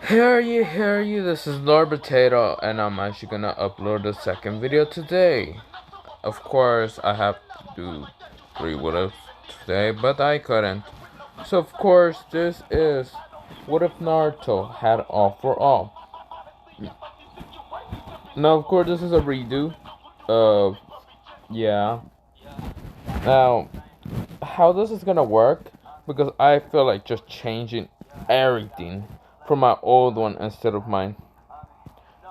Hear you, this is Lord Potato, and I'm actually gonna upload the second video today. Of course, I have to do 3 what ifs today, but I couldn't. So, of course, this is What If Naruto Had All for All. Now, of course, this is a redo of, yeah. Now, how this is gonna work, because I feel like just changing everything from my old one instead of mine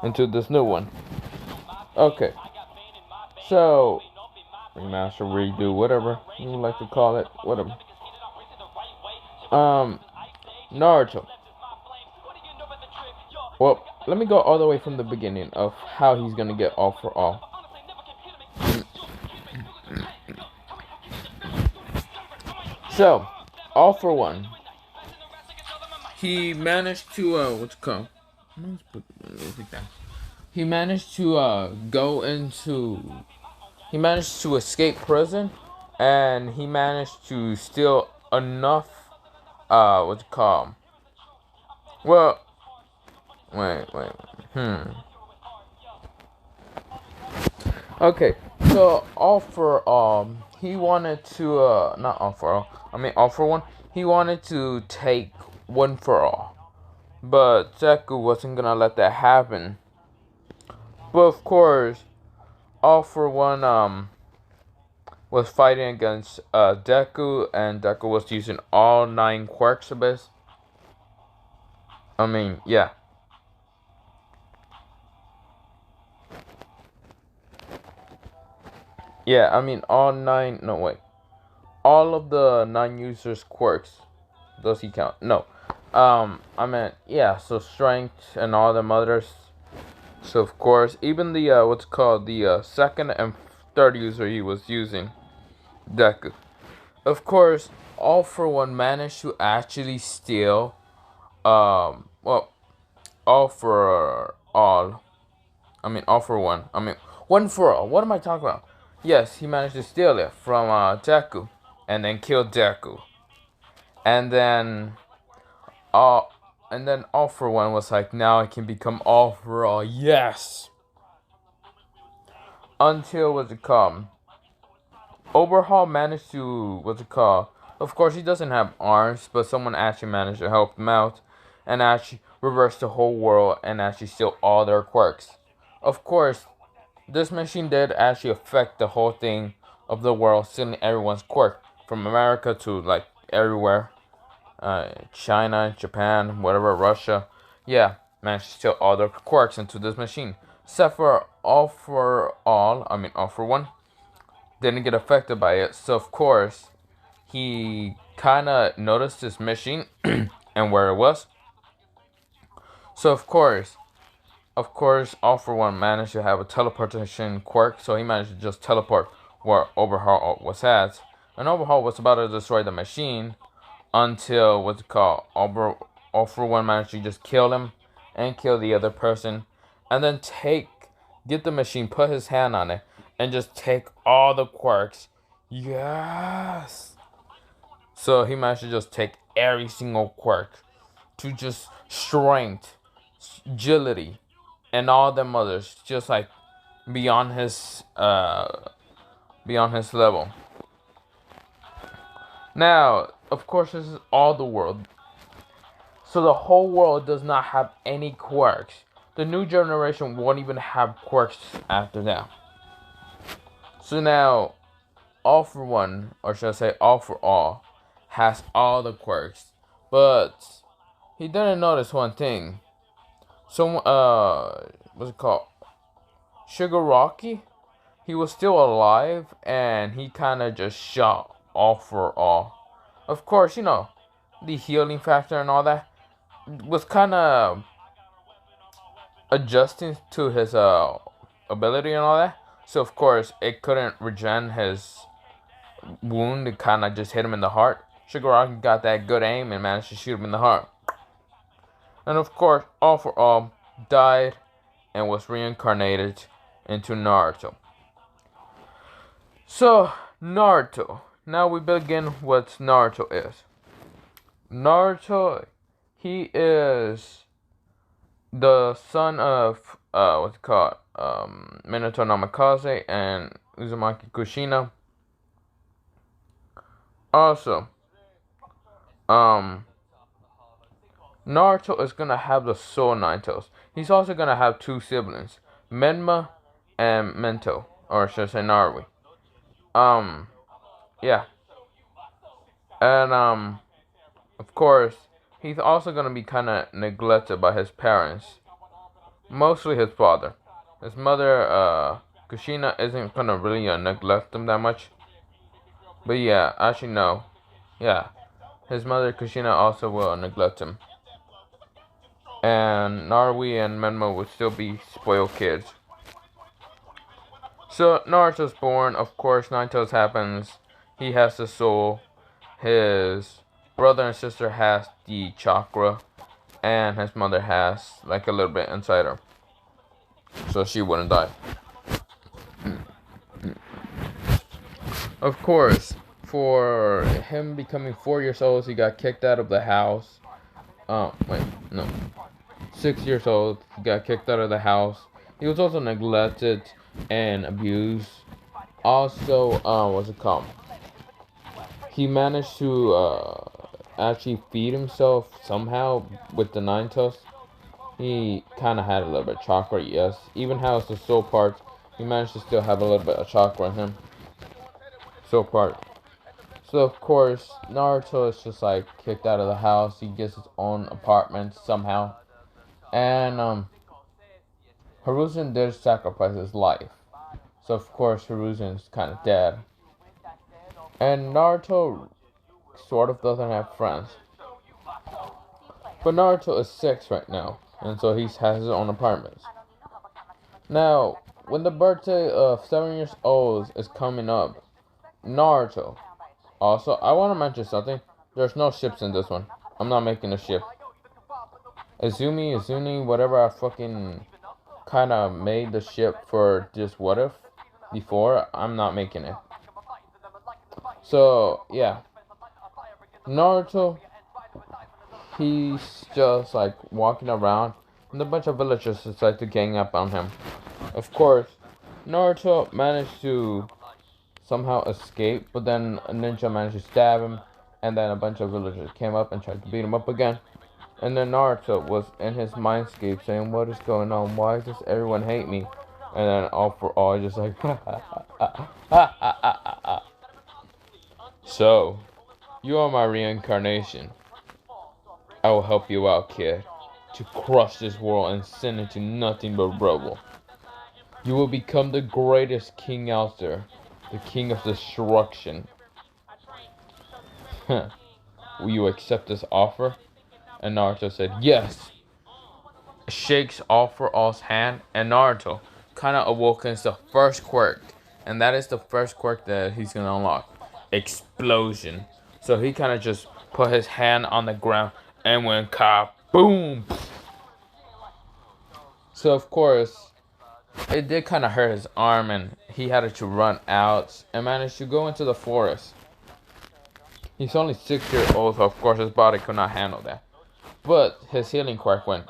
into this new one. Okay, so remaster, redo, whatever you would like to call it, whatever. Um, Naruto. Well, let me go all the way from the beginning of how he's gonna get all for all. So, all for one, he managed to what's it called? He managed to go into. He managed to escape prison, and he managed to steal enough. What's it called? Well, wait. Okay, so all for he wanted to not all for all. I mean all for one. He wanted to take one for all, but Deku wasn't gonna let that happen. But of course, all for one was fighting against Deku, and Deku was using all 9 quirks of his. I mean, yeah. Yeah, I mean all 9. No, wait. All of the 9 users' quirks. Does he count? No. I meant, yeah, so strength and all them others. So, of course, even the, what's called, the second and third user he was using, Deku. Of course, All for One managed to actually steal, well, All for All. I mean, All for One. I mean, One for All. What am I talking about? Yes, he managed to steal it from, Deku. And then kill Deku. And then all all for one was like, now I can become all for all. Yes. Until what's it called? Overhaul managed to what's it called? Of course he doesn't have arms, but someone actually managed to help him out and actually reverse the whole world and actually steal all their quirks. Of course, this machine did actually affect the whole thing of the world, stealing everyone's quirk from America to like everywhere. China, Japan, whatever, Russia. Yeah, managed to steal all their quirks into this machine. Except for All for All, I mean All for One, didn't get affected by it. So of course, he kind of noticed this machine and where it was. So of course, All for One managed to have a teleportation quirk. So he managed to just teleport where Overhaul was at. And Overhaul was about to destroy the machine until what's it called? All for One managed to just kill him and kill the other person, and then get the machine, put his hand on it, and just take all the quirks. Yes. So he managed to just take every single quirk to just strength, agility, and all them others, just like beyond his level. Now, of course, this is all the world. So the whole world does not have any quirks. The new generation won't even have quirks after that. So now, All for One, or should I say All for All, has all the quirks. But he didn't notice one thing. What's it called? Shigaraki? He was still alive, and he kind of just shot All for All. Of course, the healing factor and all that was kind of adjusting to his ability and all that. So of course it couldn't regen his wound. It kind of just hit him in the heart. Shigaraki got that good aim and managed to shoot him in the heart. And of course, All for All died and was reincarnated into Naruto. So Naruto. Now we begin what Naruto is. Naruto, he is the son of what's it called? Minato Namikaze and Uzumaki Kushina. Also, um, Naruto is gonna have the Soul Nine Tails. He's also gonna have two siblings, Menma and Mento, or should I say Narui. Um, yeah, and of course, he's also gonna be kind of neglected by his parents, mostly his father. His mother, Kushina, isn't gonna really neglect him that much. But yeah, actually no, yeah, his mother Kushina also will neglect him, and Narui and Menma will still be spoiled kids. So Naruto's born, of course, Nine Tails happens. He has the soul. His brother and sister has the chakra, and his mother has like a little bit inside her, so she wouldn't die. Of course, for him becoming 4 years old, he got kicked out of the house. Wait, no, 6 years old, he got kicked out of the house. He was also neglected and abused. Also, what's it called? He managed to actually feed himself somehow with the nine tails. He kind of had a little bit of chakra, yes. Even how it's the soul part, he managed to still have a little bit of chakra in him. Soul part. So of course, Naruto is just like kicked out of the house. He gets his own apartment somehow, and Hiruzen did sacrifice his life. So of course, Hiruzen's kind of dead, and Naruto sort of doesn't have friends. But Naruto is 6 right now, and so he has his own apartment. Now, when the birthday of 7 years old is coming up, Naruto. Also, I want to mention something. There's no ships in this one. I'm not making a ship. Izumi, whatever I fucking kind of made the ship for this what if before, I'm not making it. So, yeah. Naruto, he's just like walking around, and a bunch of villagers decide to gang up on him. Of course, Naruto managed to somehow escape, but then a ninja managed to stab him, and then a bunch of villagers came up and tried to beat him up again. And then Naruto was in his mindscape saying, "What is going on? Why does everyone hate me?" And then all for all, just like, "So, you are my reincarnation. I will help you out, kid, to crush this world and send it to nothing but rubble. You will become the greatest king out there, the king of destruction. Will you accept this offer?" And Naruto said, "Yes." Shakes all for all's hand, and Naruto kind of awakens the first quirk, and that is the first quirk that he's gonna unlock: explosion. So he kind of just put his hand on the ground and went kaboom. So of course, it did kind of hurt his arm, and he had to run out and managed to go into the forest. He's only 6 years old, so of course his body could not handle that. But his healing quirk went.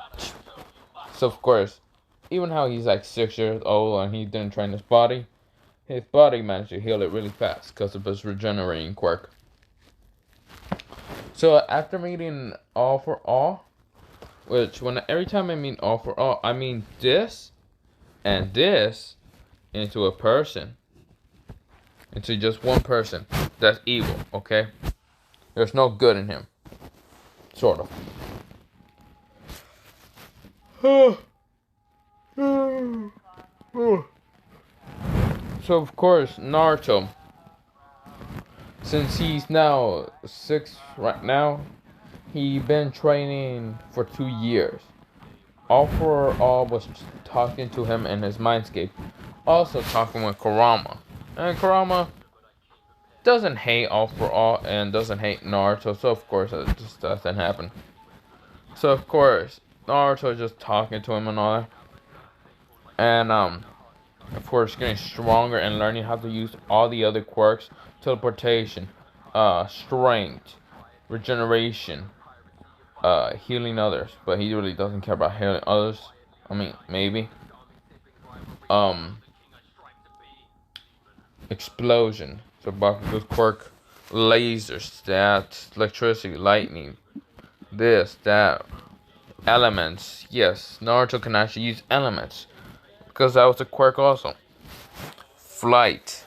So of course, even how he's like 6 years old and he didn't train his body managed to heal it really fast because of his regenerating quirk. So after meeting All for All, which when every time I mean All for All, I mean this and this into a person, into just one person that's evil. Okay, there's no good in him, sort of. So of course Naruto, since he's now 6 right now, he been training for 2 years. All for All was talking to him in his mindscape, also talking with Kurama, and Kurama doesn't hate All for All and doesn't hate Naruto, so of course it just doesn't happen. So of course Naruto just talking to him and all that, and of course getting stronger and learning how to use all the other quirks: teleportation, strength, regeneration, healing others, but he really doesn't care about healing others. I mean, maybe. Um, Explosion. So Bakugo's quirk, lasers, that, electricity, lightning, this, that, elements. Yes, Naruto can actually use elements because that was a quirk also. Flight.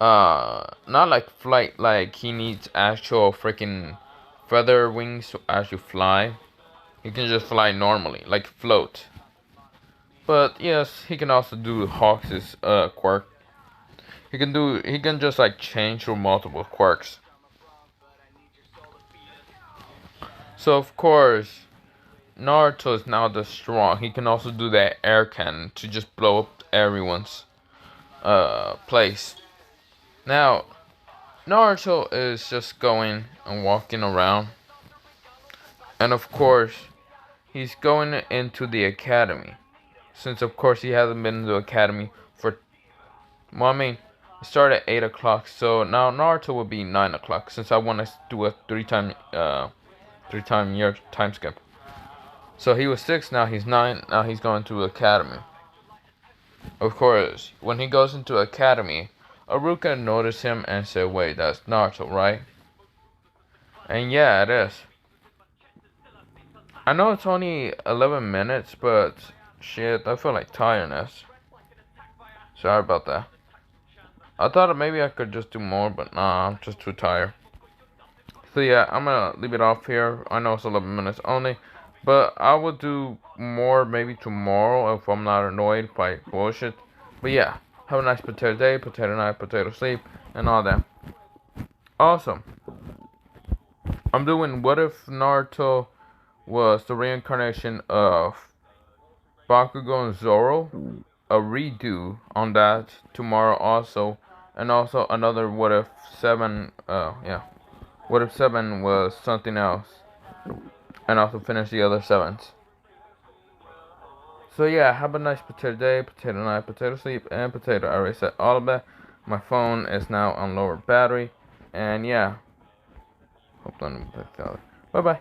Not like flight, like he needs actual freaking feather wings to actually fly. He can just fly normally, like float. But yes, he can also do Hawks' quirk. He can just like change through multiple quirks. So of course, Naruto is now the strong. He can also do that air cannon to just blow up everyone's place. Now, Naruto is just going and walking around. And of course, he's going into the academy. Since of course he hasn't been in the academy for, well, I mean, it started at 8 o'clock, so now Naruto will be 9 o'clock, since I want to do a three time year time skip. So he was 6, now he's 9, now he's going to academy. Of course, when he goes into academy, Aruka noticed him and said, wait, that's Naruto, right? And yeah, it is. I know it's only 11 minutes, but shit, I feel like tiredness. Sorry about that. I thought maybe I could just do more, but nah, I'm just too tired. So yeah, I'm gonna leave it off here. I know it's 11 minutes only, but I will do more maybe tomorrow if I'm not annoyed by bullshit. But yeah, have a nice potato day, potato night, potato sleep, and all that. Awesome. I'm doing what if Naruto was the reincarnation of Bakugo and Zoro. A redo on that tomorrow also. And also another what if 7, yeah. What if 7 was something else? And also finish the other 7s. So yeah, have a nice potato day, potato night, potato sleep, and potato. I already said all of that. My phone is now on lower battery. And yeah. Hope none of that. Bye bye.